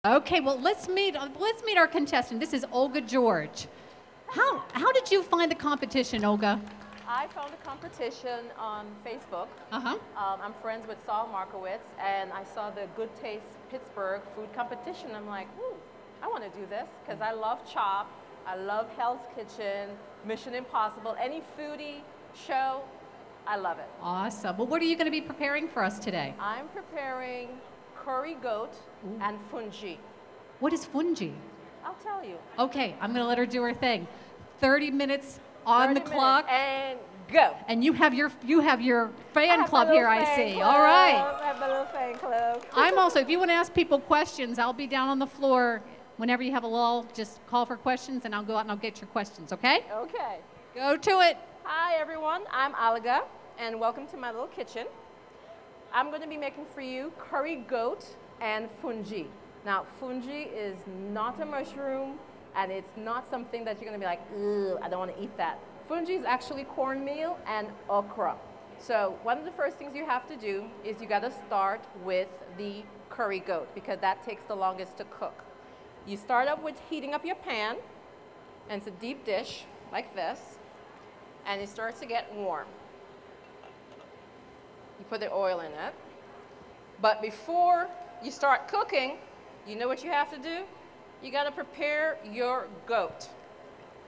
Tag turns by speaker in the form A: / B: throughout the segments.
A: Okay, well, let's meet our contestant. This is Olga George. How did you find the competition, Olga?
B: I found a competition on Facebook.
A: Uh-huh.
B: I'm friends with Saul Markowitz, and I saw the Good Taste Pittsburgh food competition. I'm like, ooh, I want to do this because I love Chop, I love Hell's Kitchen, Mission Impossible, any foodie show, I love it.
A: Awesome. Well, what are you going to be preparing for us today?
B: I'm preparing curry goat and fungi.
A: What is fungi?
B: I'll tell you.
A: Okay, I'm going to let her do her thing. 30 minutes on the clock.
B: And go.
A: And you have your fan club here, I see.
B: Club.
A: All right.
B: I have a little fan club.
A: I'm also, if you want to ask people questions, I'll be down on the floor. Whenever you have a lull, just call for questions, and I'll go out and I'll get your questions, okay?
B: Okay.
A: Go to it.
B: Hi, everyone. I'm Olga, and welcome to my little kitchen. I'm going to be making for you curry goat and fungi. Now, fungi is not a mushroom, and it's not something that you're going to be like, ugh, I don't want to eat that. Fungi is actually cornmeal and okra. So one of the first things you have to do is you got to start with the curry goat because that takes the longest to cook. You start up with heating up your pan, and it's a deep dish like this, and it starts to get warm. You put the oil in it. But before you start cooking, you know what you have to do? You got to prepare your goat.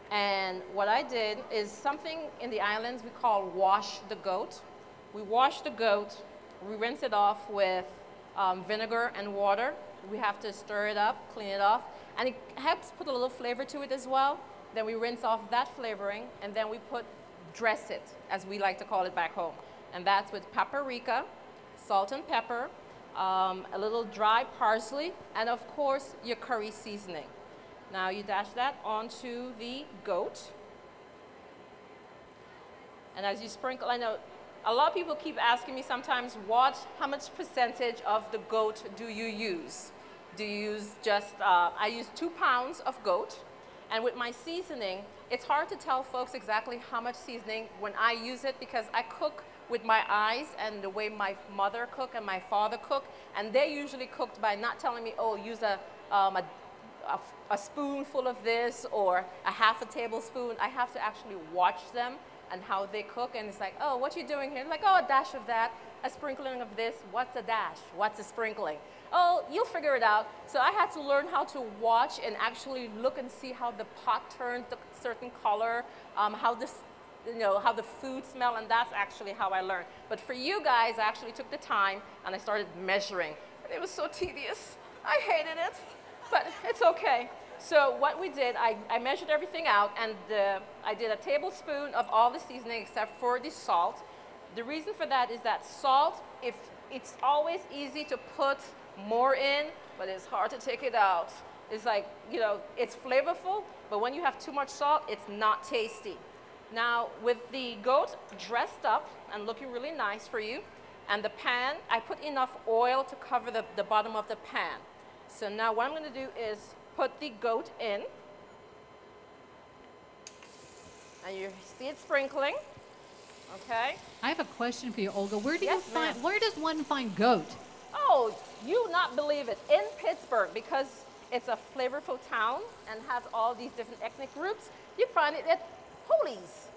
B: And what I did is something in the islands we call wash the goat. We wash the goat, we rinse it off with vinegar and water. We have to stir it up, clean it off, and it helps put a little flavor to it as well. Then we rinse off that flavoring, and then we dress it, as we like to call it back home. And that's with paprika, salt and pepper, a little dry parsley, and of course your curry seasoning. Now you dash that onto the goat. And as you sprinkle, I know a lot of people keep asking me sometimes, how much percentage of the goat do you use? Do you use just, I use 2 pounds of goat. And with my seasoning, it's hard to tell folks exactly how much seasoning when I use it because I cook with my eyes and the way my mother cooked and my father cooked. And they usually cooked by not telling me, oh, use a spoonful of this or a half a tablespoon. I have to actually watch them and how they cook, and it's like, oh, what you doing here? Like, oh, a dash of that, a sprinkling of this. What's a dash? What's a sprinkling? Oh, you'll figure it out. So I had to learn how to watch and actually look and see how the pot turned a certain color, how the food smell, and that's actually how I learned. But for you guys, I actually took the time and I started measuring. And it was so tedious. I hated it, but it's okay. So what we did, I measured everything out, and I did a tablespoon of all the seasoning except for the salt. The reason for that is that salt, if it's always easy to put more in, but it's hard to take it out. It's like, it's flavorful, but when you have too much salt, it's not tasty. Now, with the goat dressed up and looking really nice for you, and the pan, I put enough oil to cover the bottom of the pan. So now what I'm going to do is put the goat in, and you see it sprinkling, okay?
A: I have a question for you, Olga. Where does one find goat?
B: Oh, you not believe it. In Pittsburgh, because it's a flavorful town and has all these different ethnic groups, you find it at Holies.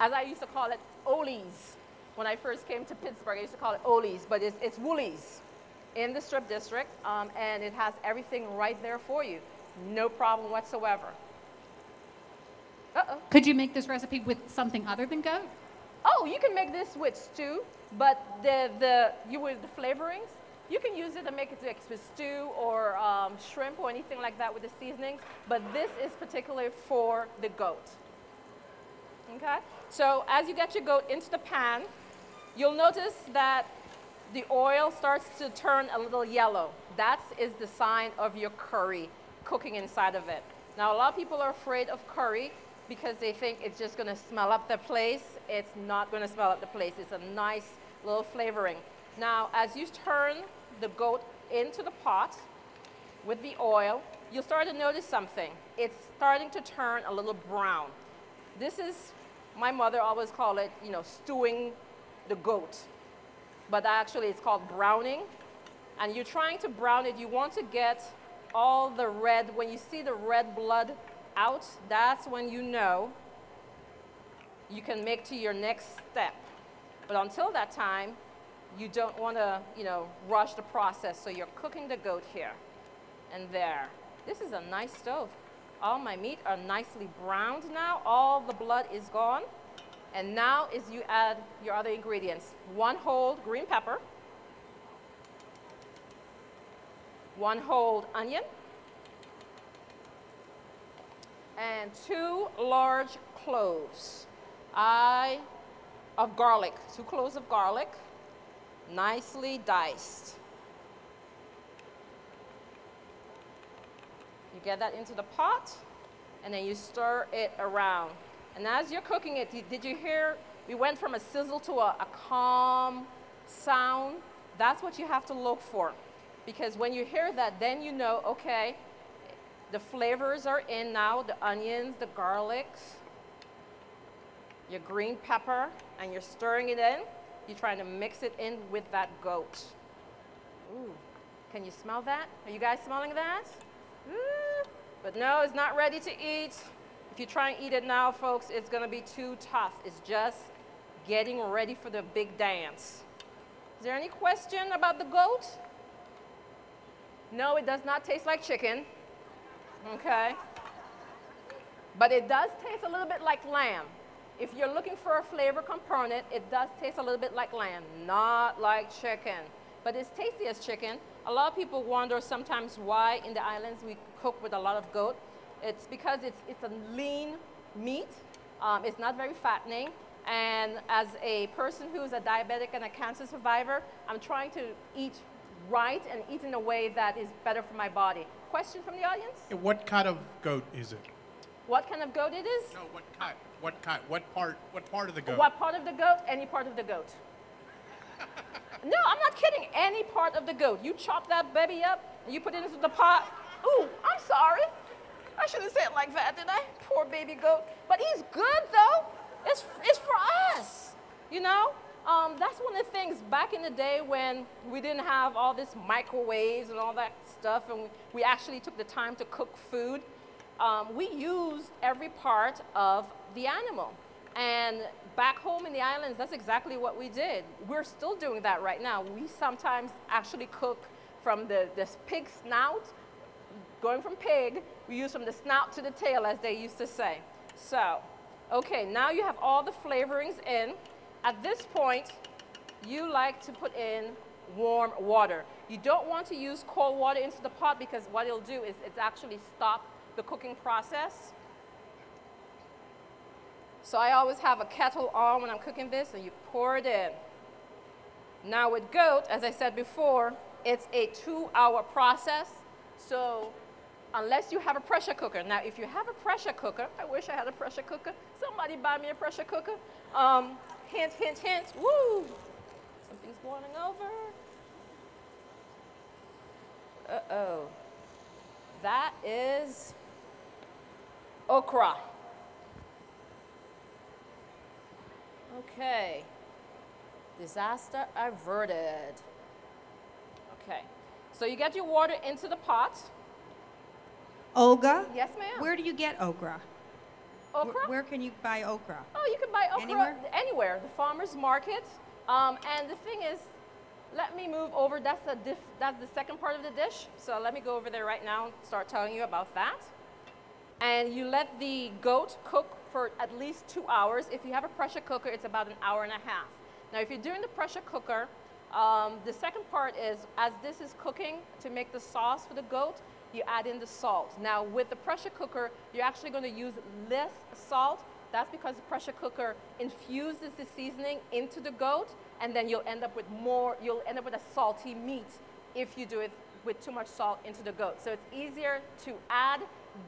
B: As I used to call it, Olies. When I first came to Pittsburgh, I used to call it Olies, but it's Woolies in the Strip District, and it has everything right there for you. No problem whatsoever. Uh-oh.
A: Could you make this recipe with something other than goat?
B: Oh, you can make this with stew, but the flavorings, you can use it to make it with stew or shrimp or anything like that with the seasonings, but this is particularly for the goat. Okay? So as you get your goat into the pan, you'll notice that the oil starts to turn a little yellow. That is the sign of your curry cooking inside of it. Now, a lot of people are afraid of curry because they think it's just going to smell up the place. It's not going to smell up the place. It's a nice little flavoring. Now, as you turn the goat into the pot with the oil, you'll start to notice something. It's starting to turn a little brown. This is, my mother always called it, stewing the goat. But actually it's called browning. And you're trying to brown it. You want to get all the red, when you see the red blood out, that's when you know you can make to your next step. But until that time, you don't want to, rush the process. So you're cooking the goat here and there. This is a nice stove. All my meat are nicely browned now. All the blood is gone. And now is you add your other ingredients. 1 whole green pepper, 1 whole onion, and 2 large cloves of garlic, 2 cloves of garlic, nicely diced. You get that into the pot, and then you stir it around. And as you're cooking it, did you hear, we went from a sizzle to a calm sound? That's what you have to look for. Because when you hear that, then you know, okay, the flavors are in now, the onions, the garlics, your green pepper, and you're stirring it in. You're trying to mix it in with that goat. Ooh, can you smell that? Are you guys smelling that? Ooh, but no, it's not ready to eat. If you try and eat it now, folks, it's gonna be too tough. It's just getting ready for the big dance. Is there any question about the goat? No, it does not taste like chicken, okay? But it does taste a little bit like lamb. If you're looking for a flavor component, it does taste a little bit like lamb, not like chicken. But it's tasty as chicken. A lot of people wonder sometimes why in the islands we cook with a lot of goat. It's because it's a lean meat. It's not very fattening. And as a person who's a diabetic and a cancer survivor, I'm trying to eat right and eat in a way that is better for my body. Question from the audience?
C: What kind of goat is it?
B: What kind of goat it is?
C: No, what kind? What kind? What part of the goat?
B: What part of the goat? Any part of the goat. No, I'm not kidding. Any part of the goat. You chop that baby up and you put it into the pot. Ooh, I'm sorry. I shouldn't say it like that, did I? Poor baby goat. But he's good, though. It's for us, That's one of the things back in the day when we didn't have all this microwaves and all that stuff, and we actually took the time to cook food. We used every part of the animal. And back home in the islands, that's exactly what we did. We're still doing that right now. We sometimes actually cook from this pig snout. Going from pig, we use from the snout to the tail, as they used to say. So, okay, now you have all the flavorings in. At this point, you like to put in warm water. You don't want to use cold water into the pot because what it'll do is it's actually stop the cooking process. So I always have a kettle on when I'm cooking this, and you pour it in. Now with goat, as I said before, it's a 2-hour process. So unless you have a pressure cooker. Now, if you have a pressure cooker, I wish I had a pressure cooker. Somebody buy me a pressure cooker. Hint, hint, hint. Woo! Something's boiling over. Uh-oh. That is okra. Okay. Disaster averted. Okay. So you get your water into the pot.
D: Olga?
B: Yes, ma'am.
D: Where do you get okra?
B: Okra?
D: Where can you buy okra?
B: Oh, you can buy okra
D: Anywhere?
B: The farmer's market. And the thing is, let me move over. That's the second part of the dish. So let me go over there right now and start telling you about that. And you let the goat cook for at least 2 hours. If you have a pressure cooker, it's about 1.5 hours. Now, if you're doing the pressure cooker, the second part is, as this is cooking, to make the sauce for the goat, you add in the salt. Now, with the pressure cooker, you're actually going to use less salt. That's because the pressure cooker infuses the seasoning into the goat, and then you'll end up with a salty meat if you do it with too much salt into the goat. So it's easier to add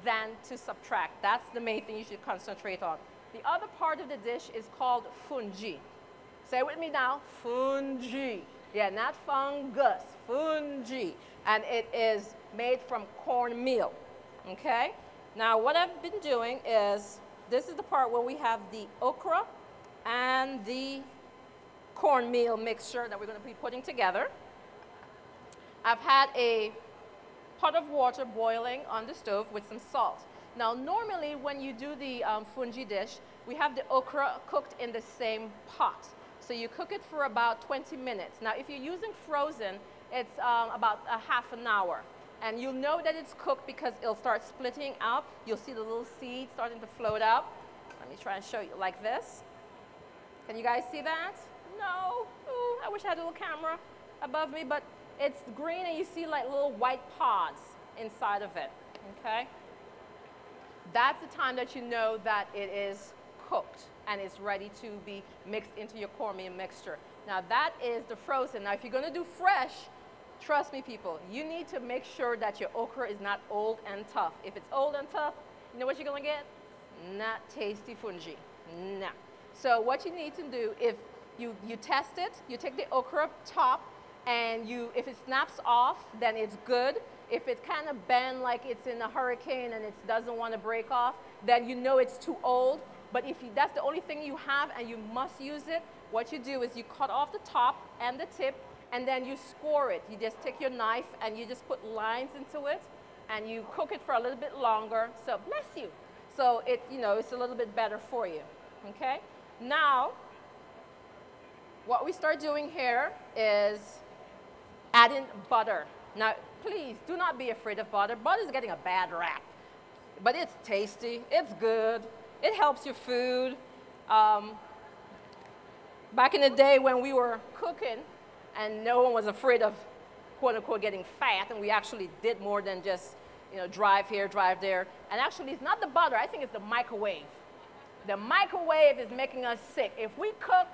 B: than to subtract. That's the main thing you should concentrate on. The other part of the dish is called fungi. Say it with me now, fungi. Yeah, not fungus, fungi. And it is made from cornmeal, okay? Now, what I've been doing is, this is the part where we have the okra and the cornmeal mixture that we're going to be putting together. I've had a pot of water boiling on the stove with some salt. Now, normally when you do the fungi dish, we have the okra cooked in the same pot. So you cook it for about 20 minutes. Now, if you're using frozen, it's about a half an hour. And you'll know that it's cooked because it'll start splitting out. You'll see the little seeds starting to float out. Let me try and show you like this. Can you guys see that? No. Ooh, I wish I had a little camera above me, but it's green and you see like little white pods inside of it, okay? That's the time that you know that it is cooked and it's ready to be mixed into your cornmeal mixture. Now that is the frozen. Now if you're gonna do fresh, trust me people, you need to make sure that your okra is not old and tough. If it's old and tough, you know what you're gonna get? Not tasty fungi, nah. So what you need to do, if you test it, you take the okra top and if it snaps off, then it's good. If it kind of bends like it's in a hurricane and it doesn't want to break off, then you know it's too old. But if that's the only thing you have and you must use it, what you do is you cut off the top and the tip and then you score it. You just take your knife and you just put lines into it and you cook it for a little bit longer. So bless you. So it, it's a little bit better for you, okay? Now, what we start doing here is adding butter. Now, please do not be afraid of butter. Butter is getting a bad rap, but it's tasty, it's good, it helps your food. Back in the day when we were cooking and no one was afraid of quote unquote getting fat, and we actually did more than just drive here, drive there. And actually it's not the butter, I think it's the microwave. The microwave is making us sick. If we cook,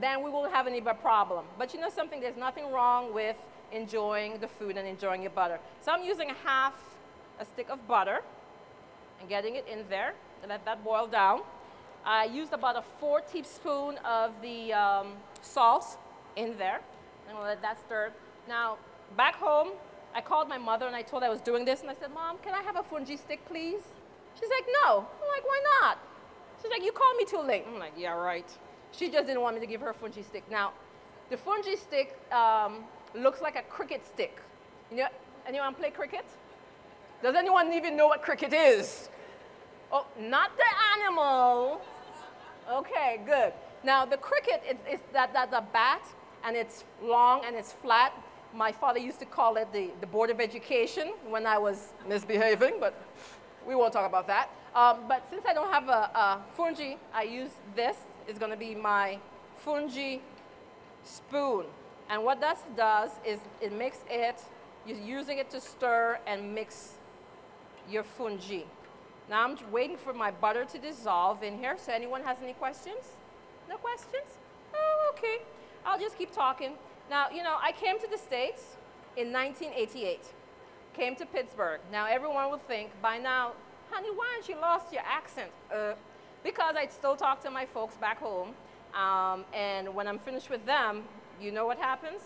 B: then we won't have any problem. But you know something, there's nothing wrong with enjoying the food and enjoying your butter. So I'm using a stick of butter and getting it in there and let that boil down. I used about a 4 teaspoons of the salt in there. I'm gonna let that stir. Now, back home, I called my mother and I told her I was doing this and I said, Mom, can I have a fungi stick, please? She's like, no. I'm like, why not? She's like, you called me too late. I'm like, yeah, right. She just didn't want me to give her a fungi stick. Now, the fungi stick looks like a cricket stick. Anyone play cricket? Does anyone even know what cricket is? Oh, not the animal. Okay, good. Now, the cricket is that the bat, and it's long and it's flat. My father used to call it the Board of Education when I was misbehaving, but we won't talk about that. But since I don't have a fungi, I use this. It's going to be my fungi spoon. And what that does is it makes it, you're using it to stir and mix your fungi. Now I'm waiting for my butter to dissolve in here. So anyone has any questions? No questions? Oh, okay. I'll just keep talking. Now, I came to the States in 1988. Came to Pittsburgh. Now everyone will think by now, honey, why haven't you lost your accent? Because I still talk to my folks back home. And when I'm finished with them, you know what happens?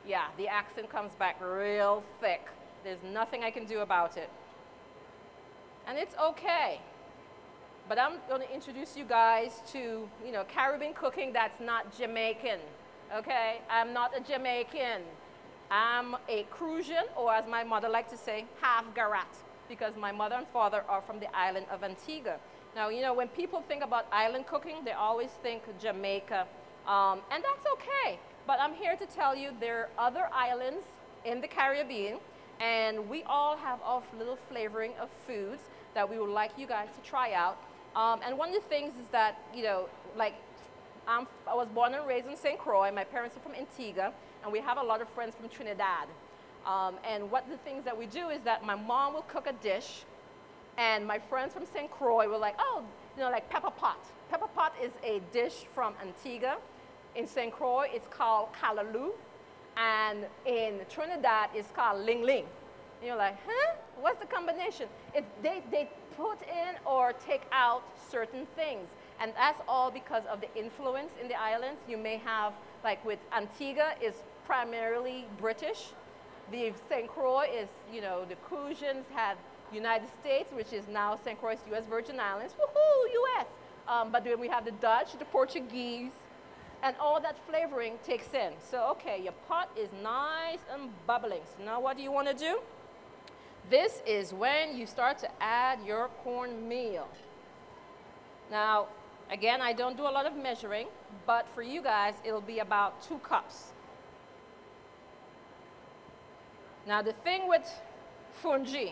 B: Yeah, the accent comes back real thick. There's nothing I can do about it. And it's okay. But I'm going to introduce you guys to, Caribbean cooking that's not Jamaican, okay? I'm not a Jamaican. I'm a Crucian, or as my mother liked to say, half Garat, because my mother and father are from the island of Antigua. Now, when people think about island cooking, they always think Jamaica, and that's okay. But I'm here to tell you there are other islands in the Caribbean, and we all have our little flavoring of foods that we would like you guys to try out. And one of the things is that, I was born and raised in St. Croix. My parents are from Antigua, and we have a lot of friends from Trinidad. And what the things that we do is that my mom will cook a dish, and my friends from St. Croix were like, oh, like pepper pot. Pepper pot is a dish from Antigua. In St. Croix, it's called callaloo. And in Trinidad, it's called ling ling. And you're like, huh? What's the combination? They put in or take out certain things. And that's all because of the influence in the islands. You may have, like with Antigua, is primarily British. The St. Croix is, the Crucians had United States, which is now St. Croix, U.S. Virgin Islands. Woohoo, U.S. But then we have the Dutch, the Portuguese, and all that flavoring takes in. So, okay, your pot is nice and bubbling. So now what do you want to do? This is when you start to add your cornmeal. Now, again, I don't do a lot of measuring, but for you guys, it'll be about 2 cups. Now, the thing with fungi,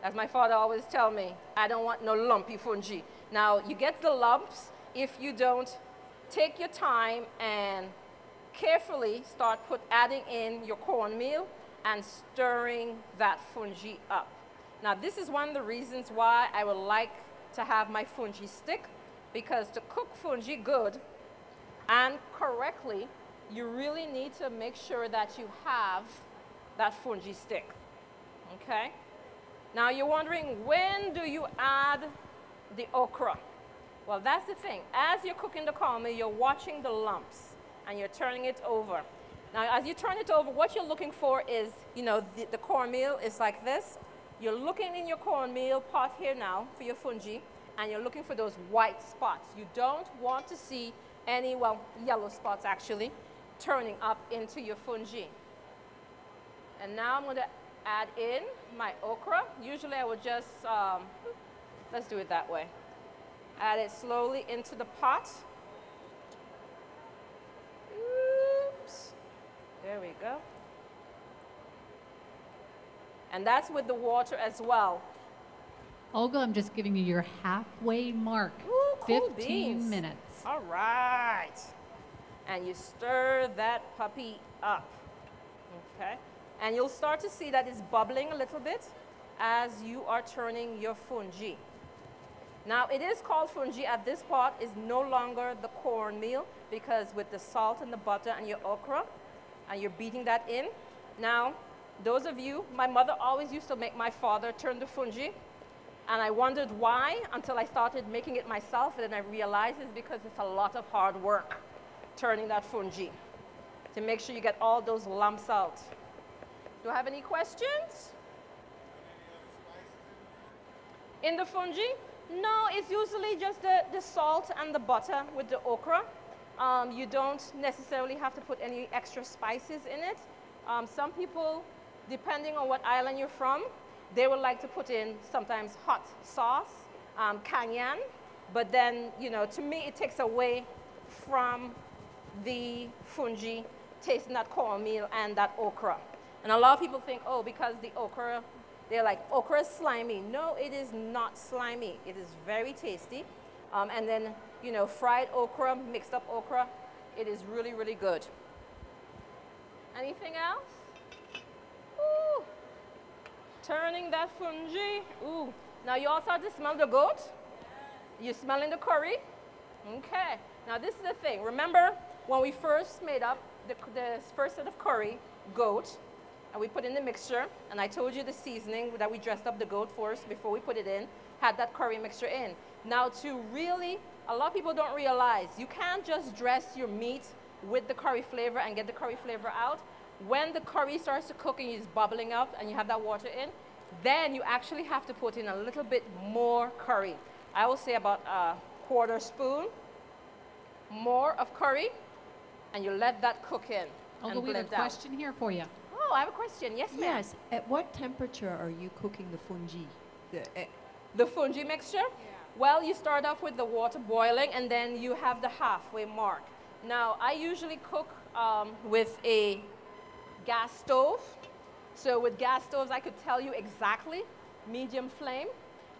B: as my father always tell me, I don't want no lumpy fungi. Now, you get the lumps if you don't take your time and carefully start adding in your cornmeal and stirring that fungi up. Now, this is one of the reasons why I would like to have my fungi stick, because to cook fungi good and correctly, you really need to make sure that you have that fungi stick, okay? Now, you're wondering, when do you add the okra? Well, that's the thing. As you're cooking the cornmeal, you're watching the lumps and you're turning it over. Now, as you turn it over, what you're looking for is, you know, the cornmeal is like this. You're looking in your cornmeal pot here now for your fungi, and you're looking for those white spots. You don't want to see any, well, yellow spots actually, turning up into your fungi. And now I'm going to add in my okra. Usually I would just, let's do it that way. Add it slowly into the pot. Oops. There we go. And that's with the water as well.
A: Olga, I'm just giving you your halfway mark.
B: Ooh, cool
A: 15
B: beans.
A: minutes.
B: All right. And you stir that puppy up. Okay. And you'll start to see that it's bubbling a little bit as you are turning your fungi. Now, it is called fungi at this part. It's no longer the cornmeal, because with the salt and the butter and your okra, and you're beating that in. Now, those of you, my mother always used to make my father turn the fungi, and I wondered why until I started making it myself, and then I realized it's because it's a lot of hard work turning that fungi to make sure you get all those lumps out. Do I have any questions? In the fungi? No, it's usually just the salt and the butter with the okra. You don't necessarily have to put any extra spices in it. Some people, depending on what island you're from, they would like to put in sometimes hot sauce, cayenne, but then, you know, to me it takes away from the fungi, tasting that cornmeal and that okra. And a lot of people think, oh, because the okra, they're like, okra is slimy. No, it is not slimy. It is very tasty. And then, you know, fried okra, mixed up okra, it is really, really good. Anything else? Ooh. Turning that fungi. Ooh. Now you all start to smell the goat? You're smelling the curry? Okay. Now this is the thing. Remember when we first made up the first set of curry, goat, and we put in the mixture, and I told you the seasoning that we dressed up the goat first before we put it in, had that curry mixture in. Now to really, a lot of people don't realize, you can't just dress your meat with the curry flavor and get the curry flavor out. When the curry starts to cook and it's bubbling up and you have that water in, then you actually have to put in a little bit more curry. I will say about a quarter spoon more of curry, and you let that cook in.
A: Olga, we have a question here for you.
B: Oh, I have a question. Yes, ma'am.
E: Yes. At what temperature are you cooking the fungi?
B: The fungi mixture? Yeah. Well, you start off with the water boiling, and then you have the halfway mark. Now, I usually cook with a gas stove. So with gas stoves, I could tell you exactly, medium flame.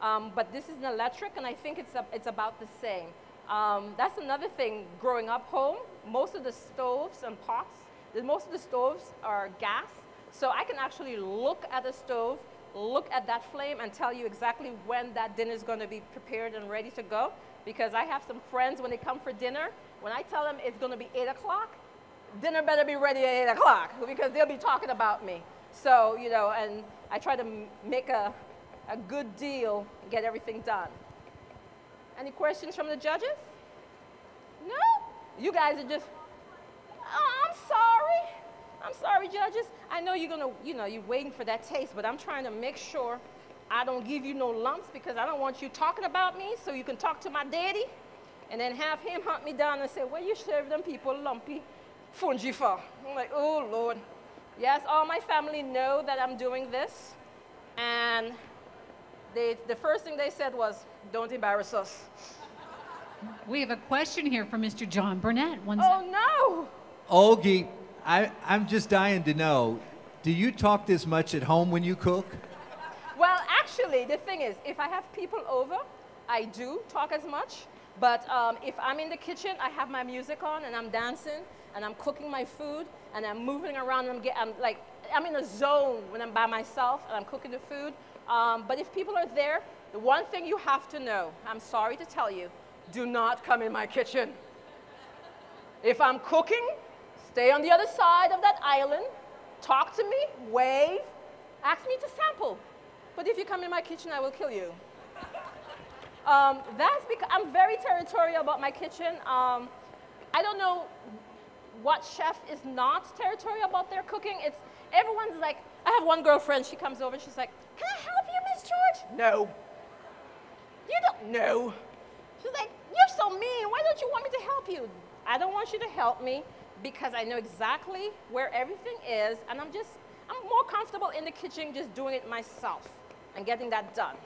B: But this is an electric, and I think it's about the same. That's another thing, growing up home, most of the stoves and pots, most of the stoves are gas. So I can actually look at the stove, look at that flame, and tell you exactly when that dinner is going to be prepared and ready to go. Because I have some friends, when they come for dinner, when I tell them it's going to be 8 o'clock, dinner better be ready at 8 o'clock, because they'll be talking about me. So, you know, and I try to make a good deal and get everything done. Any questions from the judges? No? You guys are just, oh, I'm sorry. I'm sorry, judges. I know you're gonna, you know, you're waiting for that taste, but I'm trying to make sure I don't give you no lumps, because I don't want you talking about me, so you can talk to my daddy and then have him hunt me down and say, well, you serve them people lumpy fungi for. I'm like, oh, Lord. Yes, all my family know that I'm doing this. And the first thing they said was, "Don't embarrass us."
A: We have a question here from Mr. John Burnett.
B: Oh no!
F: Olgie, I'm just dying to know, do you talk this much at home when you cook?
B: Well, actually, the thing is, if I have people over, I do talk as much. But if I'm in the kitchen, I have my music on and I'm dancing and I'm cooking my food and I'm moving around and I'm in a zone when I'm by myself and I'm cooking the food. But if people are there, the one thing you have to know, I'm sorry to tell you, do not come in my kitchen. If I'm cooking, stay on the other side of that island, talk to me, wave, ask me to sample. But if you come in my kitchen, I will kill you. That's because I'm very territorial about my kitchen. I don't know what chef is not territorial about their cooking. Everyone's like, I have one girlfriend, she comes over and she's like, "Can I help you, Miss George?" "No." "You don't know." She's like, "You're so mean. Why don't you want me to help you?" I don't want you to help me because I know exactly where everything is, and I'm more comfortable in the kitchen just doing it myself and getting that done.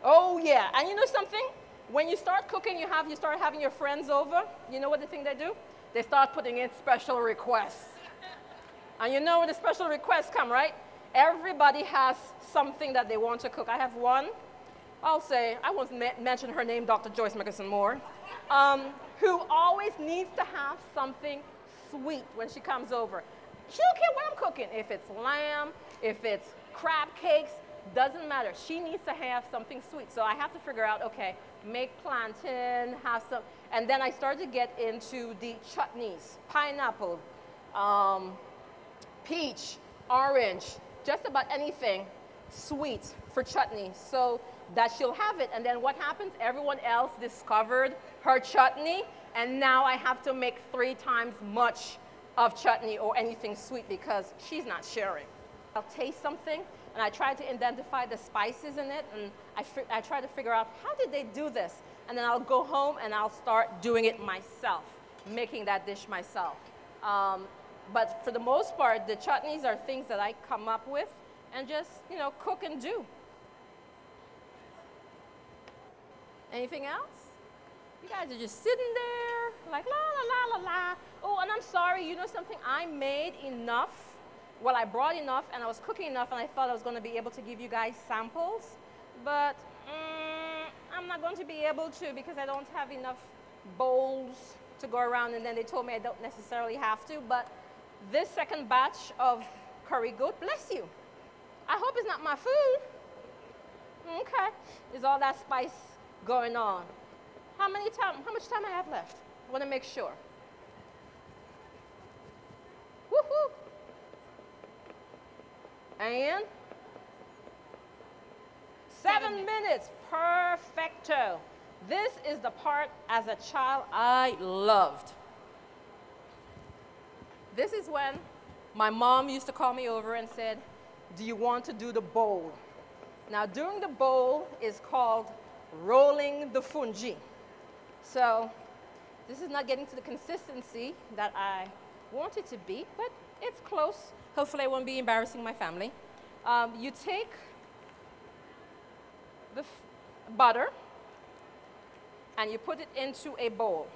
B: Oh yeah, and you know something? When you start cooking, you start having your friends over. You know what the thing they do? They start putting in special requests. And you know where the special requests come, right? Everybody has something that they want to cook. I have one, I'll say, I won't mention her name, Dr. Joyce Mickelson Moore, who always needs to have something sweet when she comes over. She don't care what I'm cooking. If it's lamb, if it's crab cakes, doesn't matter. She needs to have something sweet. So I have to figure out, okay, make plantain, have some, and then I started to get into the chutneys, pineapple, peach, orange, just about anything sweet for chutney so that she'll have it. And then what happens? Everyone else discovered her chutney, and now I have to make 3 times much of chutney or anything sweet because she's not sharing. I'll taste something, and I try to identify the spices in it, and I try to figure out how did they do this? And then I'll go home and I'll start doing it myself, making that dish myself. But for the most part, the chutneys are things that I come up with and just, you know, cook and do. Anything else? You guys are just sitting there like la la la la la. Oh, and I'm sorry, you know something? I made enough. Well, I brought enough and I was cooking enough and I thought I was going to be able to give you guys samples. But I'm not going to be able to because I don't have enough bowls to go around, and then they told me I don't necessarily have to. But this second batch of curry goat, bless you. I hope it's not my food. Okay. Is all that spice going on? How much time I have left? I want to make sure. Woohoo! And 7 minutes. Perfecto. This is the part as a child I loved. This is when my mom used to call me over and said, "Do you want to do the bowl?" Now, doing the bowl is called rolling the fungi. So this is not getting to the consistency that I want it to be, but it's close. Hopefully I won't be embarrassing my family. You take the butter and you put it into a bowl.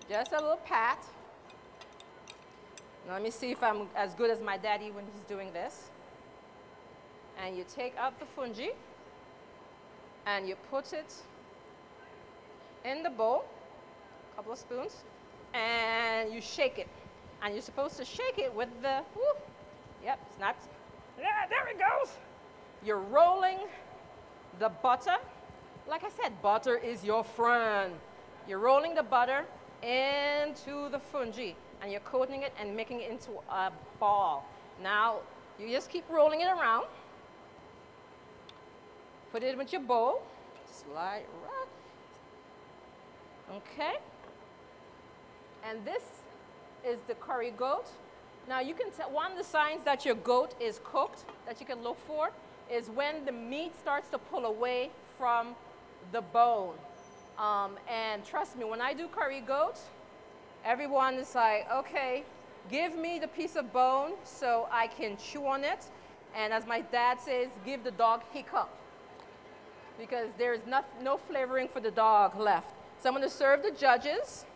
B: Just a little pat. Now let me see if I'm as good as my daddy when he's doing this. And you take out the fungi and you put it in the bowl, a couple of spoons, and you shake it. And you're supposed to shake it with the, whoo, yep, snaps. Yeah, there it goes. You're rolling the butter. Like I said, butter is your friend. You're rolling the butter into the fungi, and you're coating it and making it into a ball. Now, you just keep rolling it around. Put it with your bowl. Slide right. Okay. And this is the curry goat. Now you can tell, one of the signs that your goat is cooked that you can look for is when the meat starts to pull away from the bone. And trust me, when I do curry goat, everyone is like, okay, give me the piece of bone so I can chew on it. And as my dad says, give the dog hiccup, because there's no flavoring for the dog left. So I'm going to serve the judges.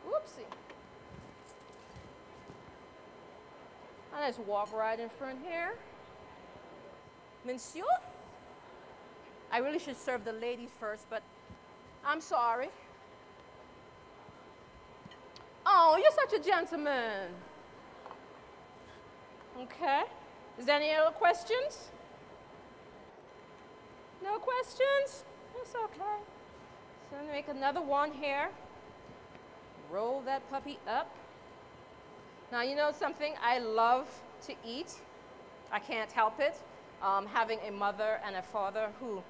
B: Whoopsie. And I just walk right in front here. Monsieur? I really should serve the ladies first, but I'm sorry. Oh, you're such a gentleman. Okay. Is there any other questions? No questions? It's okay. So I'm going to make another one here. Roll that puppy up. Now, you know something? I love to eat. I can't help it. Having a mother and a father who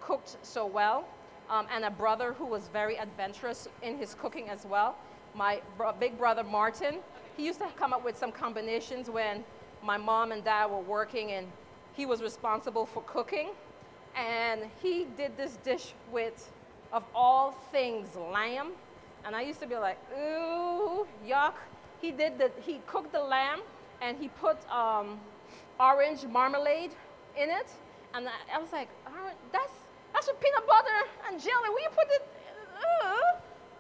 B: cooked so well, and a brother who was very adventurous in his cooking as well. My big brother, Martin, he used to come up with some combinations when my mom and dad were working, and he was responsible for cooking. And he did this dish with, of all things, lamb. And I used to be like, ooh, yuck. He cooked the lamb, and he put orange marmalade in it. And I was like, that's with peanut butter and jelly. Will you put it?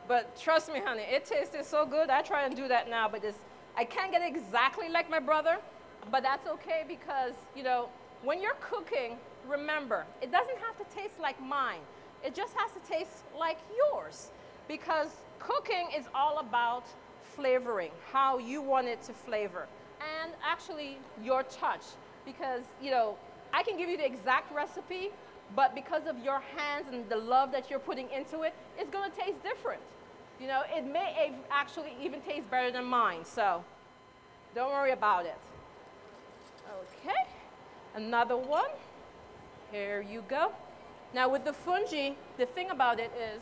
B: But trust me, honey, it tasted so good. I try and do that now, but I can't get it exactly like my brother. But that's okay, because, you know, when you're cooking, remember, it doesn't have to taste like mine. It just has to taste like yours, because cooking is all about flavoring, how you want it to flavor, and actually your touch, because, you know, I can give you the exact recipe, but because of your hands and the love that you're putting into it, it's going to taste different. You know, it may actually even taste better than mine, so don't worry about it. Okay, another one. Here you go. Now with the fungi, the thing about it is,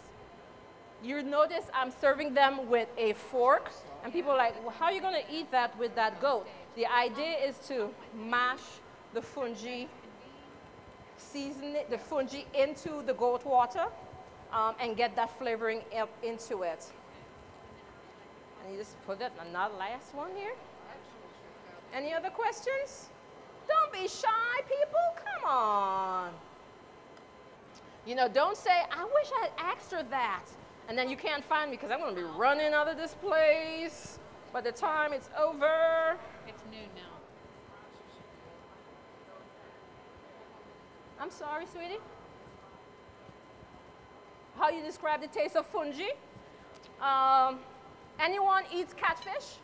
B: you notice I'm serving them with a fork, and people are like, well, how are you going to eat that with that goat? The idea is to mash the fungi, season the fungi into the goat water, and get that flavoring up into it. And you just put it, another last one here. Any other questions? Don't be shy, people, come on. You know, don't say, I wish I had asked her that. And then you can't find me because I'm going to be running out of this place by the time it's over.
A: It's noon now.
B: I'm sorry, sweetie. How you describe the taste of fungi? Anyone eats catfish?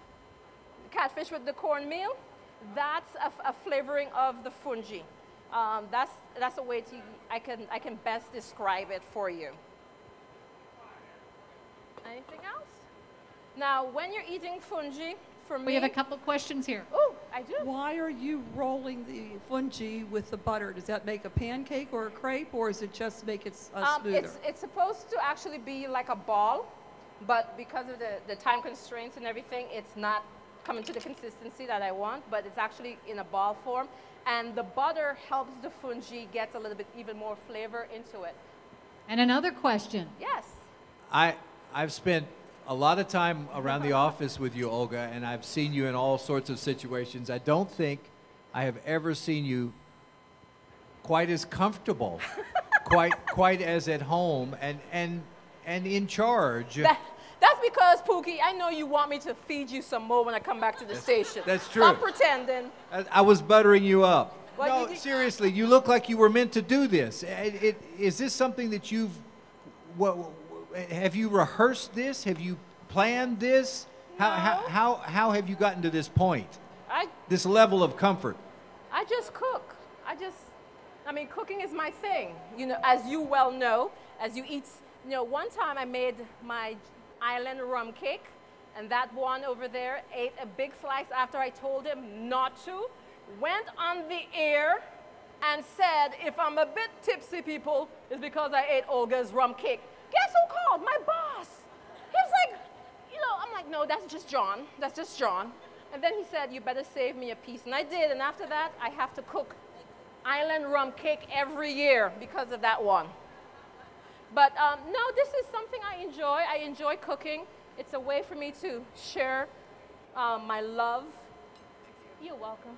B: Catfish with the cornmeal? That's a flavoring of the fungi. That's a way I can best describe it for you. Anything else? Now, when you're eating fungi, for me...
A: We have a couple questions here.
B: Oh, I do.
G: Why are you rolling the fungi with the butter? Does that make a pancake or a crepe, or is it just make it smoother?
B: It's supposed to actually be like a ball, but because of the time constraints and everything, it's not coming to the consistency that I want, but it's actually in a ball form. And the butter helps the fungi get a little bit even more flavor into it.
A: And another question.
B: Yes.
F: I've spent a lot of time around the office with you, Olga, and I've seen you in all sorts of situations. I don't think I have ever seen you quite as comfortable, quite as at home and in charge.
B: That's because, Pookie, I know you want me to feed you some more when I come back to the station.
F: That's true.
B: Stop pretending.
F: I was buttering you up.
B: Well,
F: No, seriously, you look like you were meant to do this. Is this something that have you rehearsed this? Have you planned this?
B: No.
F: How have you gotten to this point? This level of comfort?
B: I just cook. I mean, cooking is my thing. You know, as you well know, as you eat, you know, one time I made my island rum cake, and that one over there ate a big slice after I told him not to, went on the air and said, if I'm a bit tipsy, people, it's because I ate Olga's rum cake. Guess who called? My boss. He's like, you know, I'm like, no, that's just John. That's just John. And then he said, you better save me a piece. And I did, and after that, I have to cook island rum cake every year because of that one. But no, this is something I enjoy. I enjoy cooking. It's a way for me to share my love, you're welcome,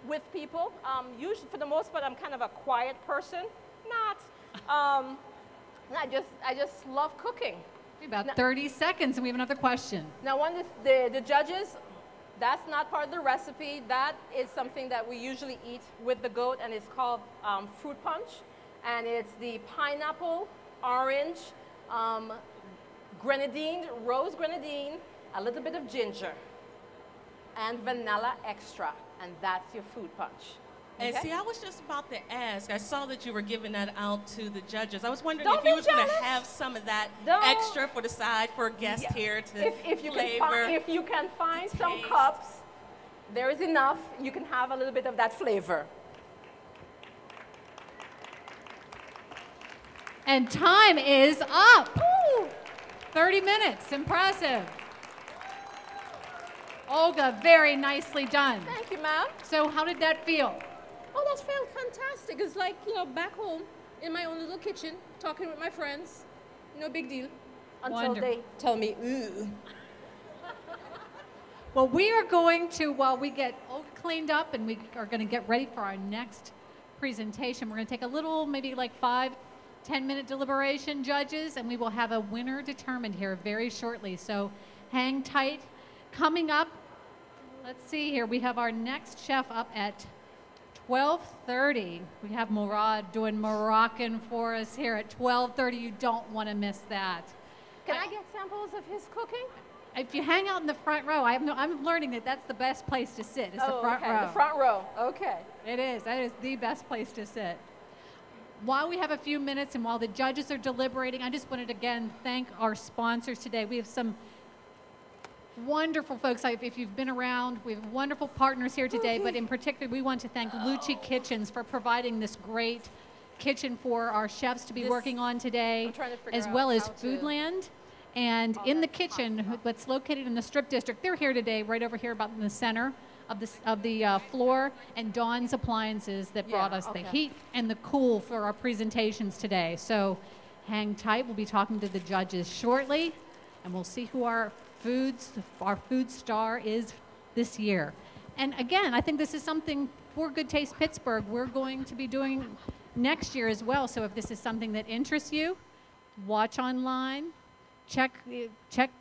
B: with people. Usually, for the most part, I'm kind of a quiet person. Not. I just love cooking.
A: About 30 seconds, and we have another question.
B: Now, the judges, that's not part of the recipe. That is something that we usually eat with the goat, and it's called fruit punch. And it's the pineapple, orange, grenadine, rose grenadine, a little bit of ginger, and vanilla extra. And that's your fruit punch.
H: And
B: Okay?
H: see, I was just about to ask. I saw that you were giving that out to the judges. I was wondering
B: Don't
H: if you
B: be
H: was going to
B: jealous.
H: have some of that
B: Don't.
H: extra for the side for a guest
B: Yeah.
H: here to
B: If you
H: flavor.
B: if you can find some
H: taste.
B: cups, there is enough. You can have a little bit of that flavor.
A: And time is up. Woo! 30 minutes, impressive. Olga, very nicely done.
B: Thank you, ma'am.
A: So how did that feel?
B: Oh, that felt fantastic. It's like, back home in my own little kitchen, talking with my friends. No big deal. Until
A: Wonderful.
B: they tell me, ooh.
A: Well, we are going to, while we get Olga cleaned up and we are going to get ready for our next presentation, we're going to take a little, maybe like 5-10-minute deliberation, judges, and we will have a winner determined here very shortly. So hang tight. Coming up, let's see here, we have our next chef up at 12:30. We have Murad doing Moroccan for us here at 12:30. You don't want to miss that.
B: Can I get samples of his cooking?
A: If you hang out in the front row, I'm learning that that's the best place to sit. It's the front
B: okay.
A: row.
B: The front row. Okay.
A: It is. That is the best place to sit. While we have a few minutes and while the judges are deliberating, I just wanted to again thank our sponsors today. We have some wonderful folks. If you've been around, we have wonderful partners here today, but in particular, we want to thank Lucci Kitchens for providing this great kitchen for our chefs to be working on today,
B: I'm trying to figure
A: as
B: out
A: well as
B: how to-
A: Foodland. And in the kitchen, that's located in the Strip District, they're here today, right over here about in the center of the floor, and Dawn's Appliances that brought us the heat and the cool for our presentations today. So hang tight. We'll be talking to the judges shortly, and we'll see who our food star is this year. And again, I think this is something for Good Taste Pittsburgh we're going to be doing next year as well. So if this is something that interests you, watch online, check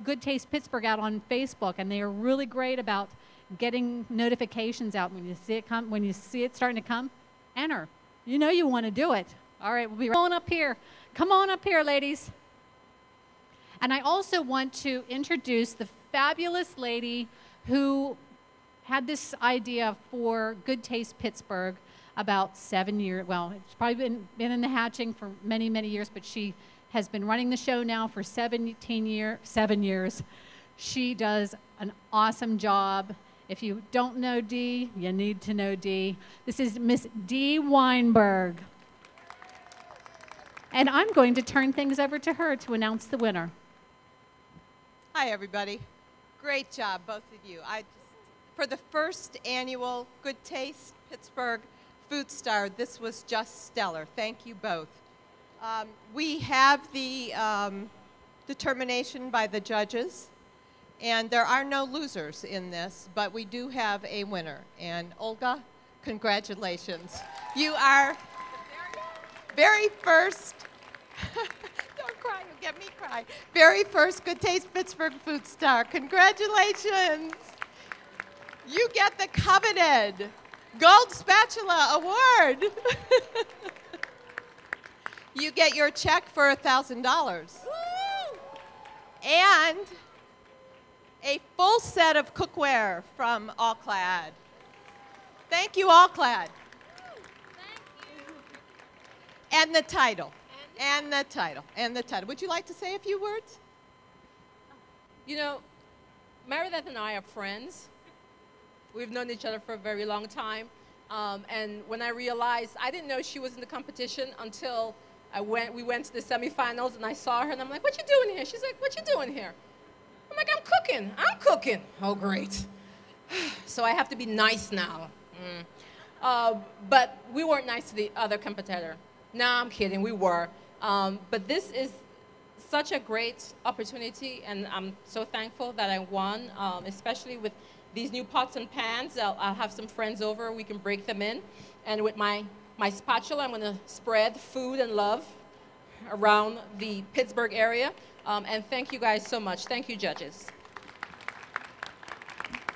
A: Good Taste Pittsburgh out on Facebook, and they are really great about getting notifications out when you see it come. When you see it starting to come, enter. You know you want to do it. All right, we'll be rolling up here. Come on up here, ladies. And I also want to introduce the fabulous lady who had this idea for Good Taste Pittsburgh about 7 years. Well, it's probably been in the hatching for many, many years, but she has been running the show now for 7 years. She does an awesome job. If you don't know Dee, you need to know Dee. This is Miss Dee Weinberg. And I'm going to turn things over to her to announce the winner.
I: Hi, everybody. Great job, both of you. For the first annual Good Taste Pittsburgh Food Star, this was just stellar. Thank you both. We have the determination by the judges, and there are no losers in this, but we do have a winner. And Olga, congratulations. You are very first. Don't cry, you'll get me cry. Very first Good Taste Pittsburgh Food Star. Congratulations. You get the coveted Gold Spatula Award. You get your check for $1,000. And a full set of cookware from All Clad. Thank you, All Clad. And the title. And the title. And the title. Would you like to say a few words?
B: You know, Meredith and I are friends. We've known each other for a very long time. And when I realized, I didn't know she was in the competition until we went to the semifinals and I saw her and I'm like, what you doing here? She's like, what you doing here? I'm like, I'm cooking. Oh, great. So I have to be nice now. But we weren't nice to the other competitor. No, I'm kidding, we were. But this is such a great opportunity, and I'm so thankful that I won, especially with these new pots and pans. I'll have some friends over. We can break them in. And with my spatula, I'm going to spread food and love around the Pittsburgh area. And thank you guys so much. Thank you, judges.